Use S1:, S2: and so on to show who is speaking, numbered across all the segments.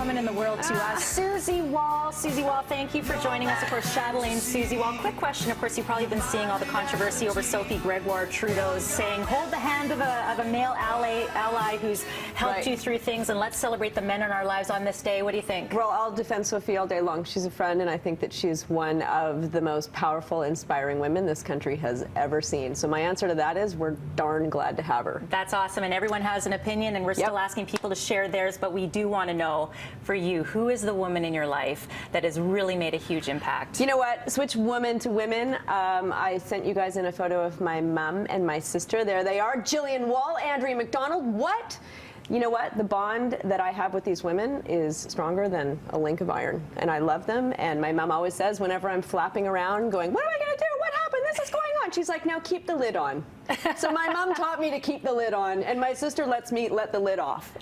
S1: woman in the world to us, Susie Wall. Susie Wall, thank you for joining us. Of course, Chatelaine, Susie Wall. Quick question. Of course, you've probably been seeing all the controversy over Sophie Gregoire Trudeau's saying, hold the hand of a male ally who's helped you through things, and let's celebrate the men in our lives on this day. What do you think?
S2: Well, I'll defend Sophie all day long. She's a friend, and I think that she's one of the most powerful, inspiring women this country has ever seen. So my answer to that is we're darn glad to have her.
S1: That's awesome, and everyone has an opinion, and we're still asking people to share theirs, but we do want to know, for you, who is the woman in your life that has really made a huge impact?
S2: You know what? Switch woman to women. I sent you guys in a photo of my mom and my sister. There they are. Jillian Wall, Andrea McDonald. What? You know what? The bond that I have with these women is stronger than a link of iron, and I love them. And my mom always says, whenever I'm flapping around going, what am I going to do? What happened? This is going on. She's like, now keep the lid on. So my mom taught me to keep the lid on, and my sister lets me let the lid off.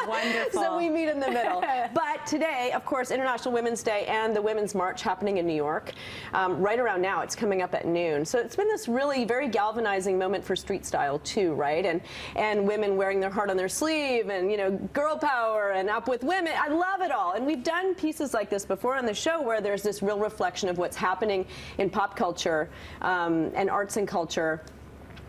S1: Wonderful.
S2: So we meet in the middle. But today, of course, International Women's Day and the Women's March happening in New York. Right around now, it's coming up at noon. So it's been this really very galvanizing moment for street style too, right? And women wearing their heart on their sleeve, and you know, girl power and up with women. I love it all. And we've done pieces like this before on the show where there's this real reflection of what's happening in pop culture and arts and culture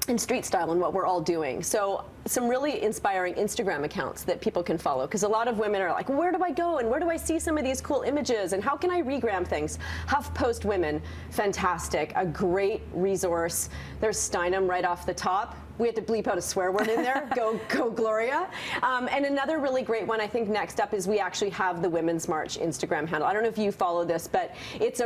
S2: and street style and what we're all doing. So some really inspiring Instagram accounts that people can follow, because a lot of women are like, where do I go and where do I see some of these cool images and how can I regram things? HuffPost Women, fantastic, a great resource. There's Steinem right off the top. We had to bleep out a swear word in there. Go Gloria. And another really great one, I think next up, is we actually have the Women's March Instagram handle. I don't know if you follow this, but it's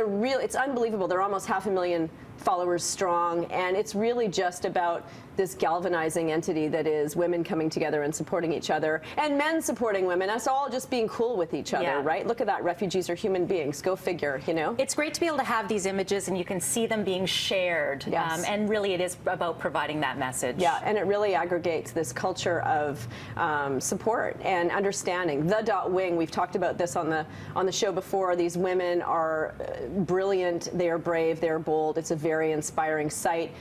S2: unbelievable. They're almost 500,000 followers strong, and it's really just about this galvanizing entity that is women coming together and supporting each other, and men supporting women, us all just being cool with each other, right? Look at that, refugees are human beings, go figure, you know? It's
S1: great to be able to have these images and you can see them being shared, and really it is about providing that message.
S2: Yeah, and it really aggregates this culture of support and understanding. The Wing, we've talked about this on the show before. These women are brilliant, they are brave, they are bold. It's a very inspiring site.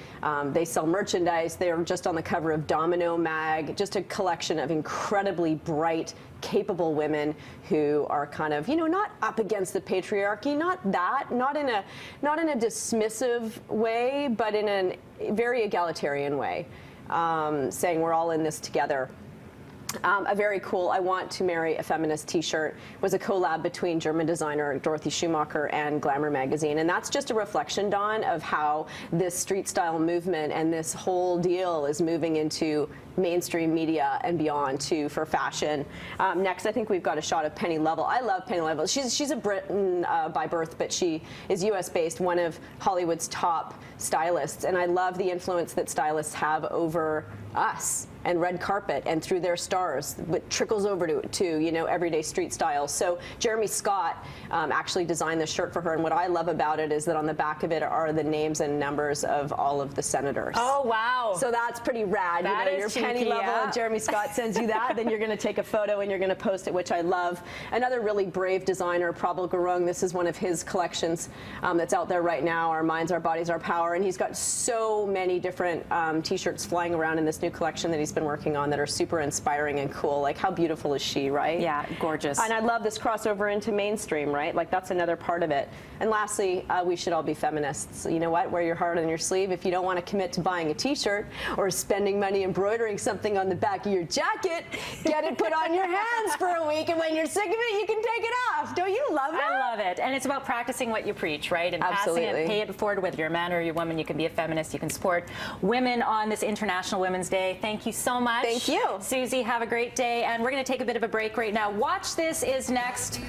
S2: They sell merchandise. They're just on the cover of Domino Mag, just a collection of incredibly bright, capable women who are kind of, you know, not up against the patriarchy, not in a dismissive way, but in a very egalitarian way, saying we're all in this together. A very cool I Want to Marry a Feminist t-shirt was a collab between German designer Dorothy Schumacher and Glamour magazine, and that's just a reflection, Dawn, of how this street style movement and this whole deal is moving into mainstream media and beyond too for fashion. Next, I think we've got a shot of Penny Lovell. I love Penny Lovell. She's a Briton by birth, but she is US based, one of Hollywood's top stylists, and I love the influence that stylists have over us and red carpet and through their stars, but trickles over to you know, everyday street style. So Jeremy Scott actually designed this shirt for her, and what I love about it is that on the back of it are the names and numbers of all of the senators.
S1: Oh wow!
S2: So that's pretty rad.
S1: That
S2: you know,
S1: is
S2: your Penny Lovell and Jeremy Scott sends you that, then you're going to take a photo and you're going to post it, which I love. Another really brave designer, Prabal Gurung. This is one of his collections that's out there right now. Our Minds, Our Bodies, Our Power, and he's got so many different t-shirts flying around in this new collection that he's been working on that are super inspiring and cool. Like, how beautiful is she, right?
S1: Yeah, gorgeous.
S2: And I love this crossover into mainstream, right? Like, that's another part of it. And lastly, we should all be feminists. You know what? Wear your heart on your sleeve. If you don't want to commit to buying a t-shirt or spending money embroidering something on the back of your jacket, get it put on your hands for a week, and when you're sick of it, you can take it off. Don't you love it?
S1: I love it. And it's about practicing what you preach, right? And passing it, pay it forward. Whether you're a man or you're a woman, you can be a feminist. You can support women on this International Women's Day. Thank you so much.
S2: Thank you.
S1: Susie, have a great day. And we're going to take a bit of a break right now. Watch This is next.